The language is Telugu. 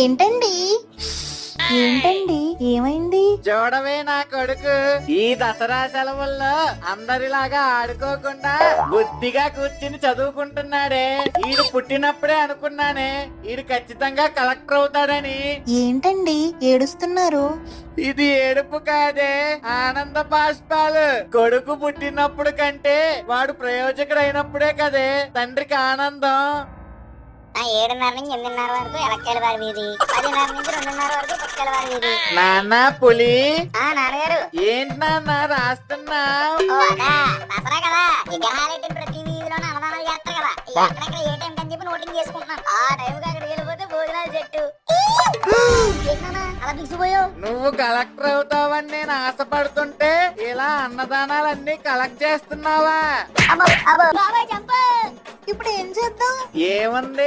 ఏంటండి ఏంటండి ఏమైంది? చూడవే నా కొడుకు ఈ దసరా సెలవుల్లో అందరిలాగా ఆడుకోకుండా బుద్ధిగా కూర్చుని చదువుకుంటున్నాడే. ఈడు పుట్టినప్పుడే అనుకున్నానే ఈడు ఖచ్చితంగా కలెక్టర్ అవుతాడని. ఏంటండి ఏడుస్తున్నారు? ఇది ఏడుపు కాదే, ఆనంద బాష్పాలు. కొడుకు పుట్టినప్పుడు కంటే వాడు ప్రయోజకుడు అయినప్పుడే కదే తండ్రికి ఆనందం. 7:30 నుంచి 8:30 వరకు ఎలక్కేల వారి వీధి, 10:30 నుంచి 2:30 వరకు పుచ్చకాయల వారి వీధి. నాన్న పులి. నాన్నగారు. ఏంటి నాన్న రాస్తున్నా? ఓ అదా దసరా కదా, విగ్రహాలెట్టిన ప్రతి వీధిలోనే అన్నదానాలు చేస్తారు కదా. ఎక్కడెక్కడ ఏ టైం కని చెప్పి నోటింగ్ చేసుకుంటున్నాను. ఆ టైం కి అక్కడికి వెళ్ళిపోతే భోజనాలు చెట్టు. ఏంటన్నా అలా బిగిసిపోయావు? నువ్వు కలెక్టర్ అవుతావని నేను ఆశపడుతుంటే ఇలా అన్నదానాలన్నీ కలెక్ట్ చేస్తున్నావా? అబ్బో అబ్బో బాబాయ్ చంప. ఇప్పుడు ఏం చేద్దాం? ఏముంది,